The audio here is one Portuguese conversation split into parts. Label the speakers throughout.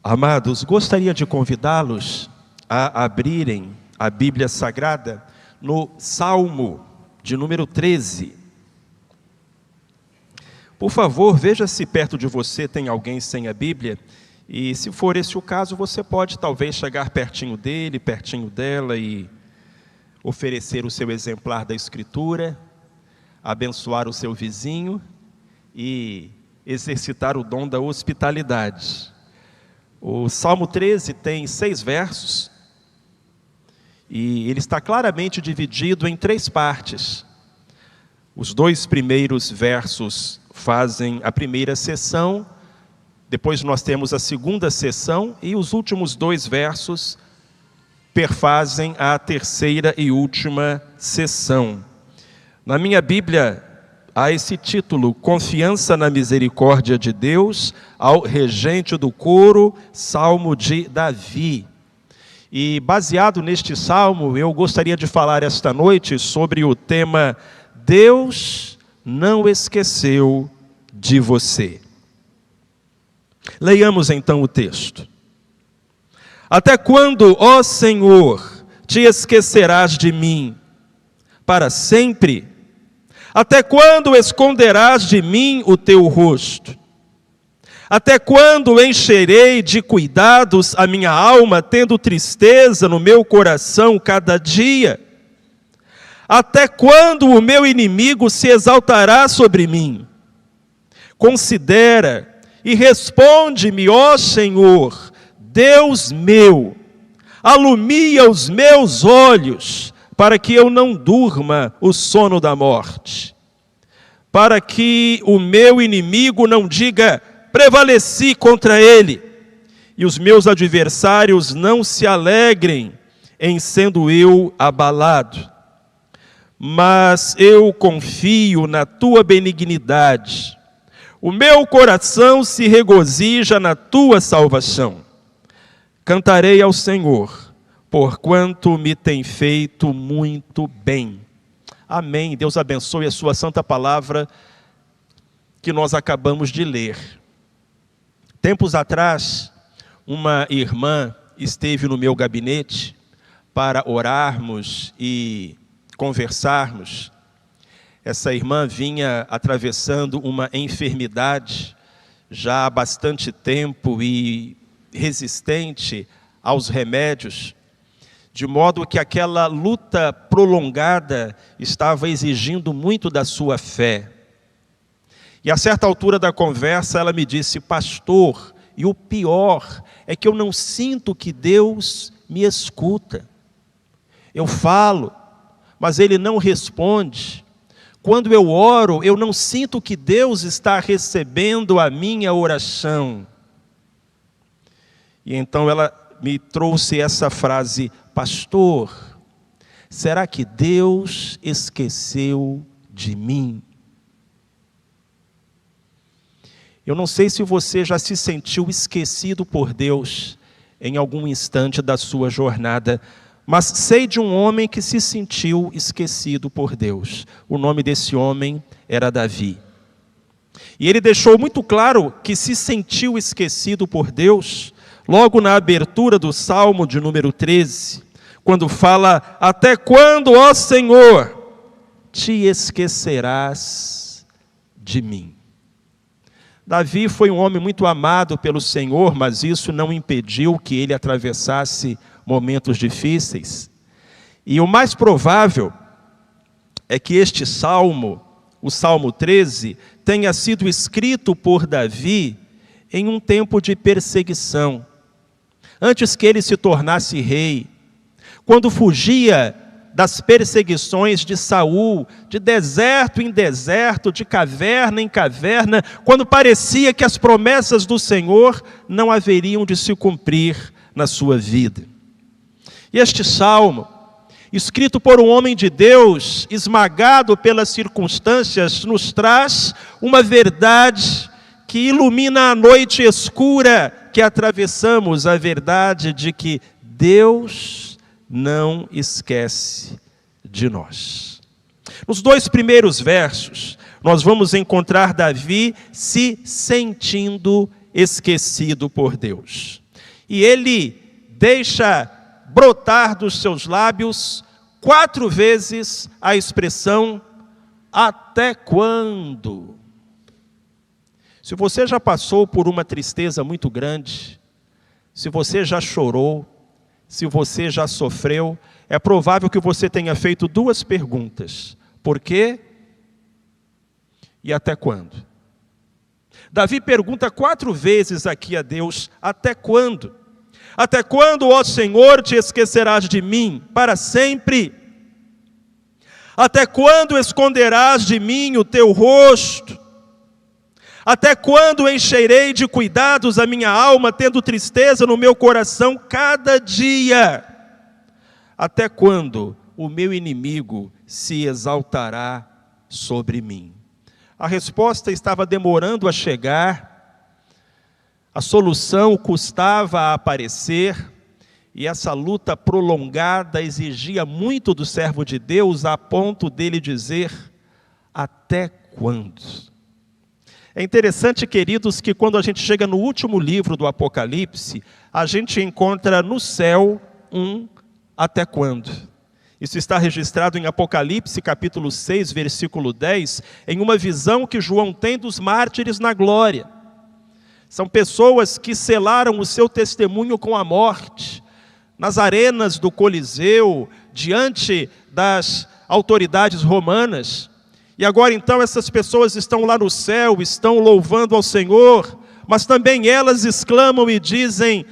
Speaker 1: Amados, gostaria de convidá-los a abrirem a Bíblia Sagrada no Salmo de número 13. Por favor, veja se perto de você tem alguém sem a Bíblia, e se for esse o caso, você pode talvez chegar pertinho dele, pertinho dela e oferecer o seu exemplar da Escritura, abençoar o seu vizinho e exercitar o dom da hospitalidade. O Salmo 13 tem 6 versos e ele está claramente dividido em 3 partes. Os 2 primeiros versos fazem a primeira seção, depois nós temos a segunda seção e os últimos 2 versos perfazem a terceira e última seção. Na minha Bíblia há esse título: Confiança na Misericórdia de Deus, ao regente do coro, Salmo de Davi. E baseado neste salmo, eu gostaria de falar esta noite sobre o tema Deus não esqueceu de você. Leiamos então o texto. Até quando, ó Senhor, te esquecerás de mim? Para sempre? Até quando esconderás de mim o teu rosto? Até quando encherei de cuidados a minha alma, tendo tristeza no meu coração cada dia? Até quando o meu inimigo se exaltará sobre mim? Considera e responde-me, ó Senhor, Deus meu, alumia os meus olhos, para que eu não durma o sono da morte, para que o meu inimigo não diga, prevaleci contra ele, e os meus adversários não se alegrem em sendo eu abalado. Mas eu confio na tua benignidade, o meu coração se regozija na tua salvação. Cantarei ao Senhor, porquanto me tem feito muito bem. Amém. Deus abençoe a sua santa palavra que nós acabamos de ler. Tempos atrás, uma irmã esteve no meu gabinete para orarmos e conversarmos. Essa irmã vinha atravessando uma enfermidade já há bastante tempo e resistente aos remédios, de modo que aquela luta prolongada estava exigindo muito da sua fé. E a certa altura da conversa ela me disse, pastor, e o pior é que eu não sinto que Deus me escuta. Eu falo, mas Ele não responde. Quando eu oro, eu não sinto que Deus está recebendo a minha oração. E então ela me trouxe essa frase, pastor, será que Deus esqueceu de mim? Eu não sei se você já se sentiu esquecido por Deus em algum instante da sua jornada, mas sei de um homem que se sentiu esquecido por Deus. O nome desse homem era Davi. E ele deixou muito claro que se sentiu esquecido por Deus, logo na abertura do Salmo de número 13, quando fala, até quando, ó Senhor, te esquecerás de mim? Davi foi um homem muito amado pelo Senhor, mas isso não impediu que ele atravessasse momentos difíceis. E o mais provável é que este salmo, o Salmo 13, tenha sido escrito por Davi em um tempo de perseguição. Antes que ele se tornasse rei, quando fugia das perseguições de Saul, de deserto em deserto, de caverna em caverna, quando parecia que as promessas do Senhor não haveriam de se cumprir na sua vida. E este salmo, escrito por um homem de Deus, esmagado pelas circunstâncias, nos traz uma verdade que ilumina a noite escura que atravessamos, a verdade de que Deus não esquece de nós. Nos 2 primeiros versos, nós vamos encontrar Davi se sentindo esquecido por Deus. E ele deixa brotar dos seus lábios 4 vezes a expressão até quando? Se você já passou por uma tristeza muito grande, se você já chorou, se você já sofreu, é provável que você tenha feito 2 perguntas. Por quê? E até quando? Davi pergunta 4 vezes aqui a Deus, até quando? Até quando, ó Senhor, te esquecerás de mim para sempre? Até quando esconderás de mim o teu rosto? Até quando encherei de cuidados a minha alma, tendo tristeza no meu coração cada dia? Até quando o meu inimigo se exaltará sobre mim? A resposta estava demorando a chegar, a solução custava a aparecer, e essa luta prolongada exigia muito do servo de Deus, a ponto dele dizer, até quando? É interessante, queridos, que quando a gente chega no último livro do Apocalipse, a gente encontra no céu um até quando. Isso está registrado em Apocalipse, capítulo 6, versículo 10, em uma visão que João tem dos mártires na glória. São pessoas que selaram o seu testemunho com a morte, nas arenas do Coliseu, diante das autoridades romanas. E agora então essas pessoas estão lá no céu, estão louvando ao Senhor, mas também elas exclamam e dizem,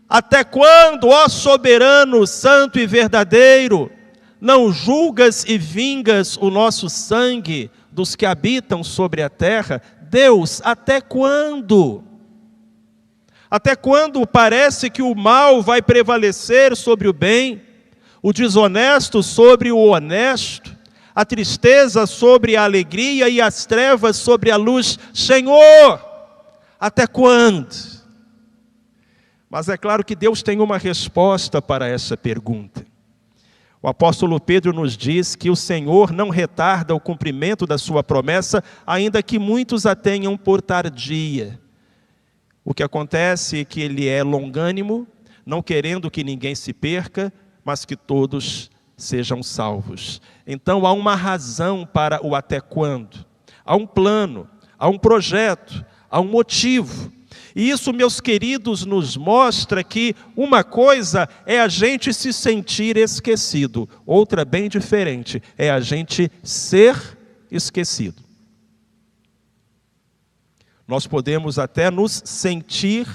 Speaker 1: até quando, ó soberano, santo e verdadeiro, não julgas e vingas o nosso sangue dos que habitam sobre a terra? Deus, até quando? Até quando parece que o mal vai prevalecer sobre o bem, o desonesto sobre o honesto, a tristeza sobre a alegria e as trevas sobre a luz? Senhor, até quando? Mas é claro que Deus tem uma resposta para essa pergunta. O apóstolo Pedro nos diz que o Senhor não retarda o cumprimento da sua promessa, ainda que muitos a tenham por tardia. O que acontece é que ele é longânimo, não querendo que ninguém se perca, mas que todos sejam salvos. Então há uma razão para o até quando. Há um plano, há um projeto, há um motivo. E isso, meus queridos, nos mostra que uma coisa é a gente se sentir esquecido, outra bem diferente, é a gente ser esquecido. Nós podemos até nos sentir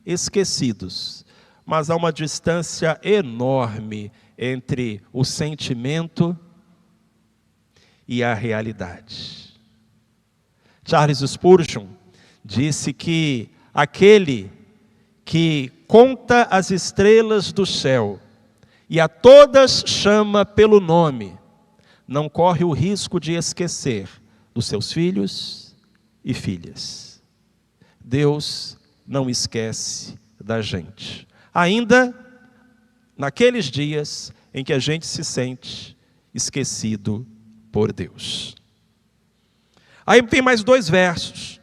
Speaker 1: esquecidos, mas há uma distância enorme entre o sentimento e a realidade. Charles Spurgeon disse que aquele que conta as estrelas do céu e a todas chama pelo nome, não corre o risco de esquecer dos seus filhos e filhas. Deus não esquece da gente. Ainda naqueles dias em que a gente se sente esquecido por Deus. Aí tem mais 2 versos.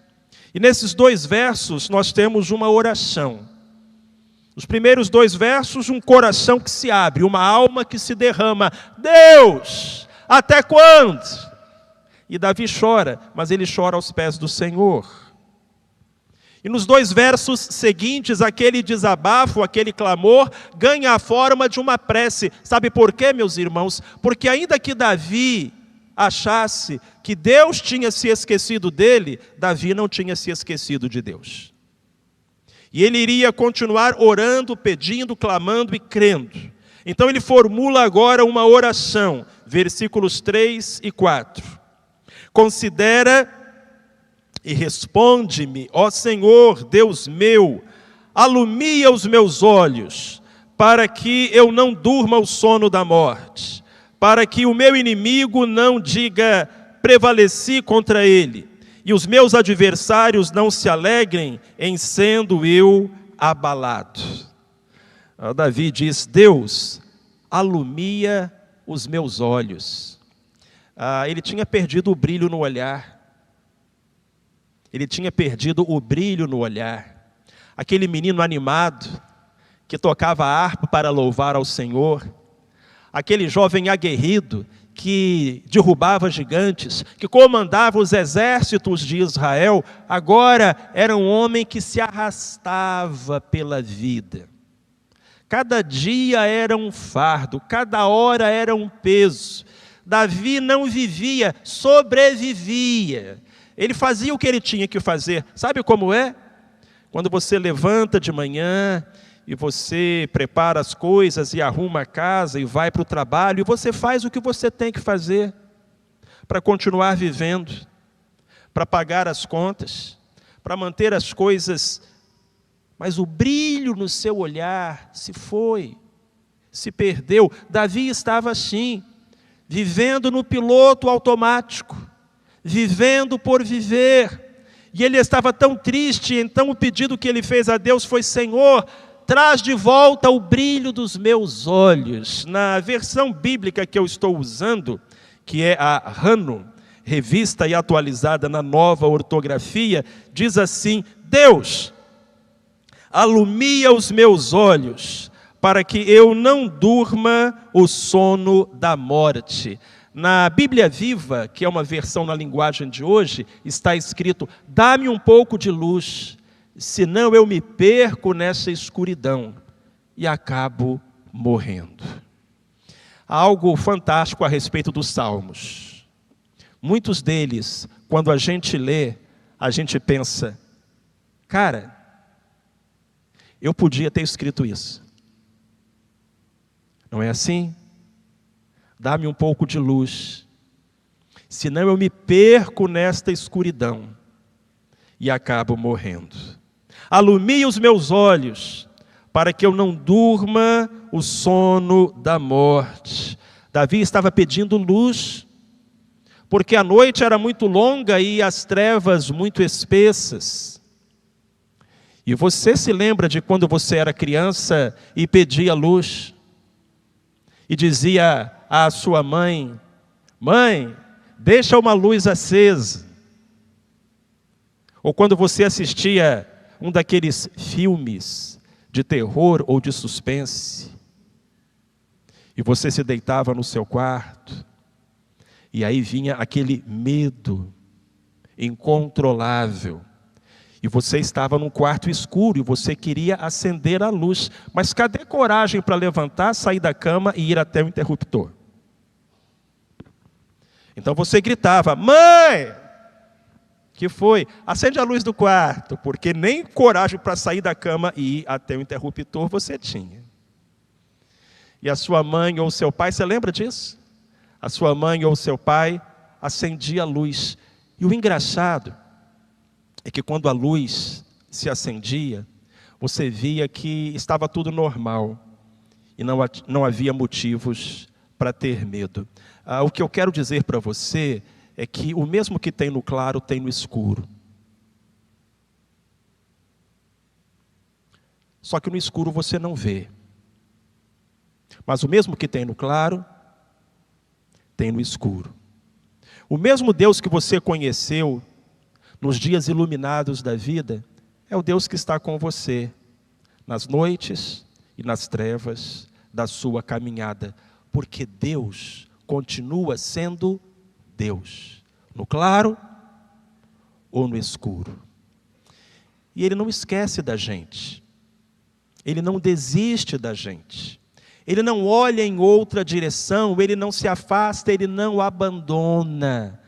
Speaker 1: E nesses 2 versos nós temos uma oração. Os primeiros 2 versos, um coração que se abre, uma alma que se derrama. Deus, até quando? E Davi chora, mas ele chora aos pés do Senhor. E nos 2 versos seguintes, aquele desabafo, aquele clamor, ganha a forma de uma prece. Sabe por quê, meus irmãos? Porque ainda que Davi achasse que Deus tinha se esquecido dele, Davi não tinha se esquecido de Deus. E ele iria continuar orando, pedindo, clamando e crendo. Então ele formula agora uma oração, versículos 3 e 4. Considera e responde-me, ó Senhor, Deus meu, alumia os meus olhos, para que eu não durma o sono da morte, para que o meu inimigo não diga, prevaleci contra ele, e os meus adversários não se alegrem em sendo eu abalado. Davi diz, Deus, alumia os meus olhos. Ele tinha perdido o brilho no olhar. Ele tinha perdido o brilho no olhar. Aquele menino animado, que tocava a harpa para louvar ao Senhor, aquele jovem aguerrido que derrubava gigantes, que comandava os exércitos de Israel, agora era um homem que se arrastava pela vida. Cada dia era um fardo, cada hora era um peso. Davi não vivia, sobrevivia. Ele fazia o que ele tinha que fazer. Sabe como é? Quando você levanta de manhã e você prepara as coisas e arruma a casa e vai para o trabalho, e você faz o que você tem que fazer para continuar vivendo, para pagar as contas, para manter as coisas, mas o brilho no seu olhar se foi, se perdeu. Davi estava assim, vivendo no piloto automático, vivendo por viver, e ele estava tão triste. Então o pedido que ele fez a Deus foi: Senhor, traz de volta o brilho dos meus olhos. Na versão bíblica que eu estou usando, que é a Rano, revista e atualizada na Nova Ortografia, diz assim: Deus, alumia os meus olhos, para que eu não durma o sono da morte. Na Bíblia Viva, que é uma versão na linguagem de hoje, está escrito: dá-me um pouco de luz, senão eu me perco nessa escuridão e acabo morrendo. Há algo fantástico a respeito dos Salmos. Muitos deles, quando a gente lê, a gente pensa: cara, eu podia ter escrito isso. Não é assim? Dá-me um pouco de luz, senão eu me perco nesta escuridão e acabo morrendo. Alumia os meus olhos, para que eu não durma o sono da morte. Davi estava pedindo luz, porque a noite era muito longa e as trevas muito espessas. E você se lembra de quando você era criança e pedia luz, e dizia à sua mãe: mãe, deixa uma luz acesa. Ou quando você assistia um daqueles filmes de terror ou de suspense, e você se deitava no seu quarto, e aí vinha aquele medo incontrolável, e você estava num quarto escuro, e você queria acender a luz, mas cadê coragem para levantar, sair da cama e ir até o interruptor? Então você gritava: mãe, que foi? Acende a luz do quarto, porque nem coragem para sair da cama e ir até o interruptor você tinha. E a sua mãe ou seu pai, você lembra disso? A sua mãe ou seu pai acendia a luz. E o engraçado é que quando a luz se acendia, você via que estava tudo normal e não havia motivos para ter medo. O que eu quero dizer para você é que o mesmo que tem no claro, tem no escuro. Só que no escuro você não vê. Mas o mesmo que tem no claro, tem no escuro. O mesmo Deus que você conheceu nos dias iluminados da vida, é o Deus que está com você, nas noites e nas trevas da sua caminhada. Porque Deus continua sendo Deus, no claro ou no escuro. E Ele não esquece da gente. Ele não desiste da gente. Ele não olha em outra direção, Ele não se afasta, Ele não abandona.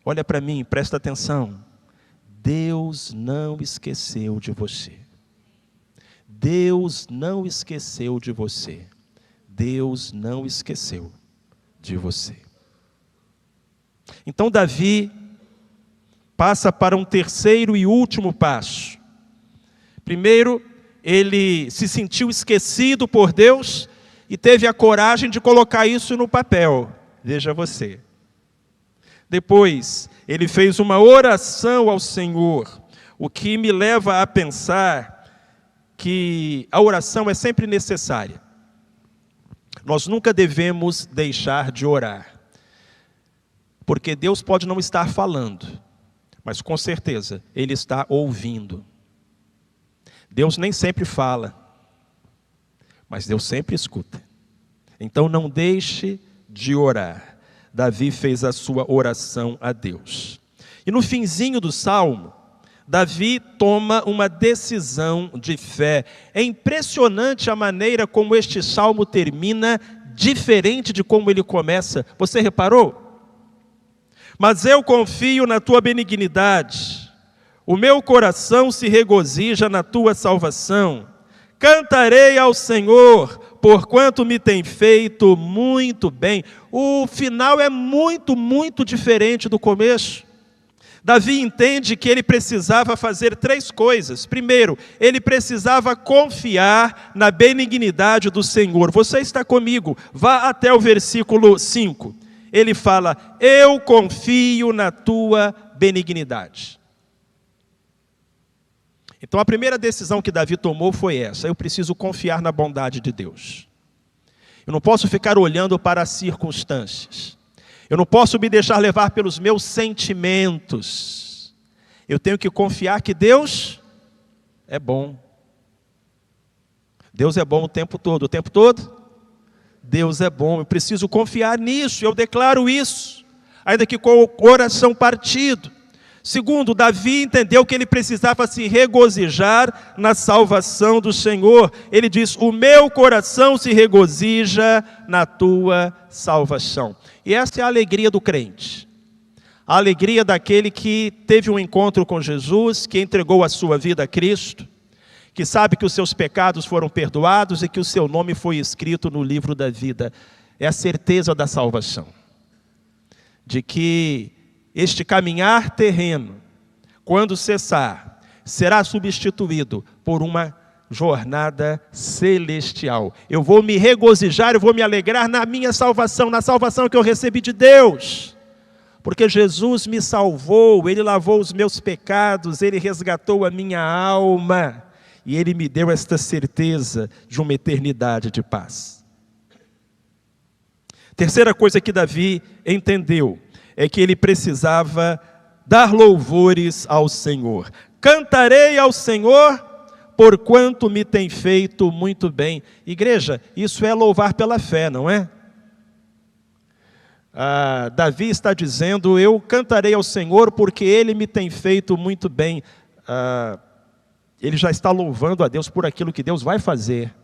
Speaker 1: Olha para mim, presta atenção. Deus não esqueceu de você. Deus não esqueceu de você. Deus não esqueceu de você. Então Davi passa para um terceiro e último passo. Primeiro, ele se sentiu esquecido por Deus e teve a coragem de colocar isso no papel. Veja você. Depois, ele fez uma oração ao Senhor, o que me leva a pensar que a oração é sempre necessária. Nós nunca devemos deixar de orar, porque Deus pode não estar falando, mas com certeza Ele está ouvindo. Deus nem sempre fala, Mas Deus sempre escuta. Então não deixe de orar. Davi fez a sua oração a Deus. E no finzinho do Salmo, Davi toma uma decisão de fé. É impressionante a maneira como este Salmo termina, diferente de como ele começa. Você reparou? Mas eu confio na tua benignidade. O meu coração se regozija na tua salvação. Cantarei ao Senhor, porquanto me tem feito muito bem. O final é muito, muito diferente do começo. Davi entende que ele precisava fazer 3 coisas. Primeiro, ele precisava confiar na benignidade do Senhor. Você está comigo? Vá até o versículo 5. Ele fala: eu confio na tua benignidade. Então a primeira decisão que Davi tomou foi essa: eu preciso confiar na bondade de Deus. Eu não posso ficar olhando para as circunstâncias. Eu não posso me deixar levar pelos meus sentimentos. Eu tenho que confiar que Deus é bom. Deus é bom o tempo todo. O tempo todo? Deus é bom. Eu preciso confiar nisso. Eu declaro isso, ainda que com o coração partido. Segundo, Davi entendeu que ele precisava se regozijar na salvação do Senhor. Ele diz: o meu coração se regozija na tua salvação. E essa é a alegria do crente. A alegria daquele que teve um encontro com Jesus, que entregou a sua vida a Cristo, que sabe que os seus pecados foram perdoados e que o seu nome foi escrito no livro da vida. É a certeza da salvação, de que este caminhar terreno, quando cessar, será substituído por uma jornada celestial. Eu vou me regozijar, eu vou me alegrar na minha salvação, na salvação que eu recebi de Deus. Porque Jesus me salvou, Ele lavou os meus pecados, Ele resgatou a minha alma. E Ele me deu esta certeza de uma eternidade de paz. Terceira coisa que Davi entendeu é que ele precisava dar louvores ao Senhor. Cantarei ao Senhor, porquanto me tem feito muito bem. Igreja, isso é louvar pela fé, não é? Davi está dizendo: eu cantarei ao Senhor porque Ele me tem feito muito bem. Ele já está louvando a Deus por aquilo que Deus vai fazer.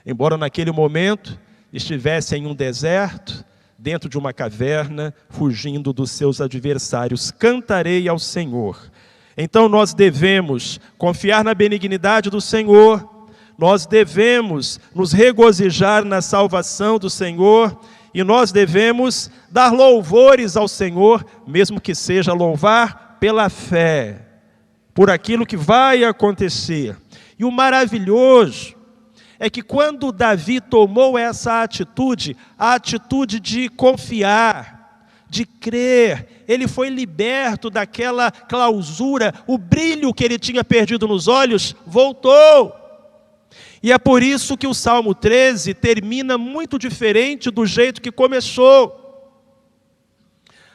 Speaker 1: Embora naquele momento estivesse em um deserto, dentro de uma caverna, fugindo dos seus adversários. Cantarei ao Senhor. Então nós devemos confiar na benignidade do Senhor, nós devemos nos regozijar na salvação do Senhor, e nós devemos dar louvores ao Senhor, mesmo que seja louvar pela fé, por aquilo que vai acontecer. E o maravilhoso é que quando Davi tomou essa atitude, a atitude de confiar, de crer, ele foi liberto daquela clausura, o brilho que ele tinha perdido nos olhos voltou. E é por isso que o Salmo 13 termina muito diferente do jeito que começou.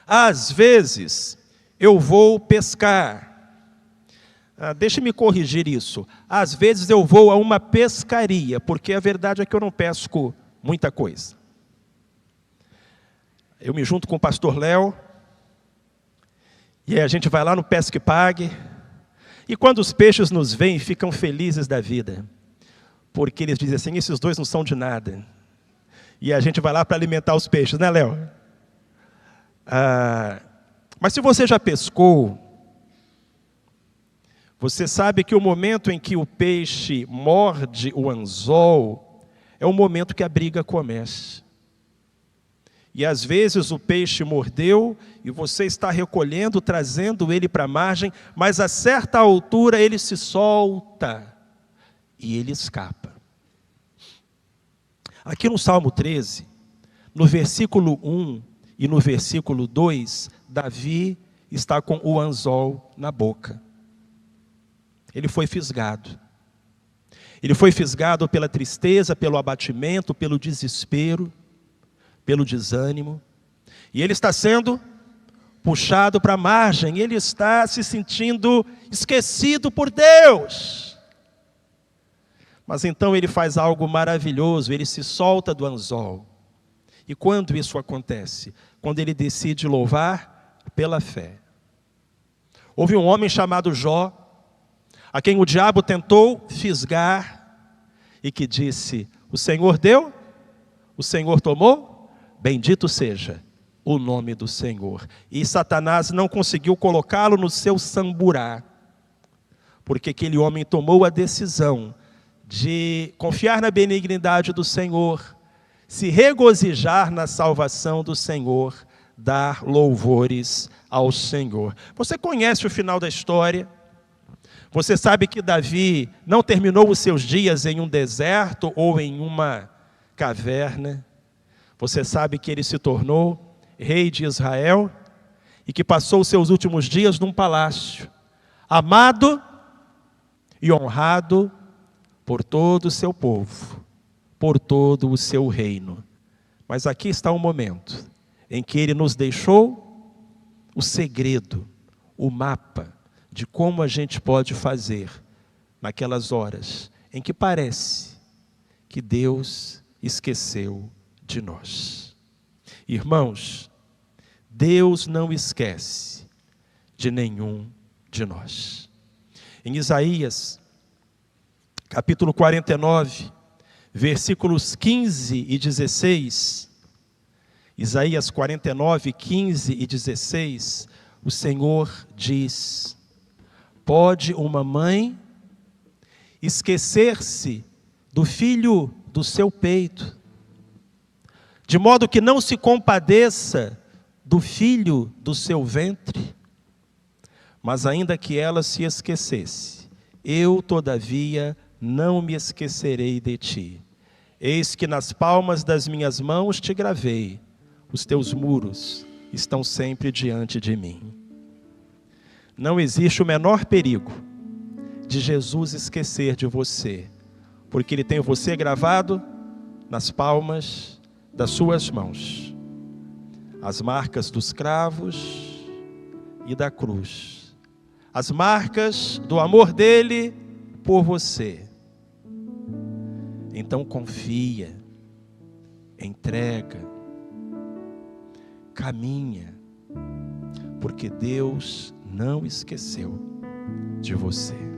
Speaker 1: Às vezes eu vou pescar. Deixe-me corrigir isso. Às vezes eu vou a uma pescaria, porque a verdade é que eu não pesco muita coisa. Eu me junto com o pastor Léo, e aí a gente vai lá no Pesca e Pague, e quando os peixes nos veem, ficam felizes da vida, porque eles dizem assim: esses dois não são de nada. E a gente vai lá para alimentar os peixes, né, Léo? Mas se você já pescou, você sabe que o momento em que o peixe morde o anzol é o momento que a briga começa. E às vezes o peixe mordeu e você está recolhendo, trazendo ele para a margem, mas a certa altura ele se solta e ele escapa. Aqui no Salmo 13, no versículo 1 e no versículo 2, Davi está com o anzol na boca. Ele foi fisgado. Ele foi fisgado pela tristeza, pelo abatimento, pelo desespero, pelo desânimo. E ele está sendo puxado para a margem. Ele está se sentindo esquecido por Deus. Mas então ele faz algo maravilhoso, ele se solta do anzol. E quando isso acontece? Quando ele decide louvar pela fé. Houve um homem chamado Jó, a quem o diabo tentou fisgar, e que disse: o Senhor deu, o Senhor tomou, bendito seja o nome do Senhor. E Satanás não conseguiu colocá-lo no seu samburá, porque aquele homem tomou a decisão de confiar na benignidade do Senhor, se regozijar na salvação do Senhor, dar louvores ao Senhor. Você conhece o final da história? Você sabe que Davi não terminou os seus dias em um deserto ou em uma caverna. Você sabe que ele se tornou rei de Israel e que passou os seus últimos dias num palácio, amado e honrado por todo o seu povo, por todo o seu reino. Mas aqui está o momento em que ele nos deixou o segredo, o mapa de como a gente pode fazer naquelas horas em que parece que Deus esqueceu de nós. Irmãos, Deus não esquece de nenhum de nós. Em Isaías, capítulo 49, versículos 15 e 16, Isaías 49, 15 e 16, o Senhor diz: pode uma mãe esquecer-se do filho do seu peito, de modo que não se compadeça do filho do seu ventre? Mas ainda que ela se esquecesse, eu, todavia, não me esquecerei de ti. Eis que nas palmas das minhas mãos te gravei, os teus muros estão sempre diante de mim. Não existe o menor perigo de Jesus esquecer de você, porque Ele tem você gravado nas palmas das suas mãos, as marcas dos cravos e da cruz, as marcas do amor dele por você. Então confia, entrega, caminha, porque Deus não esqueceu de você.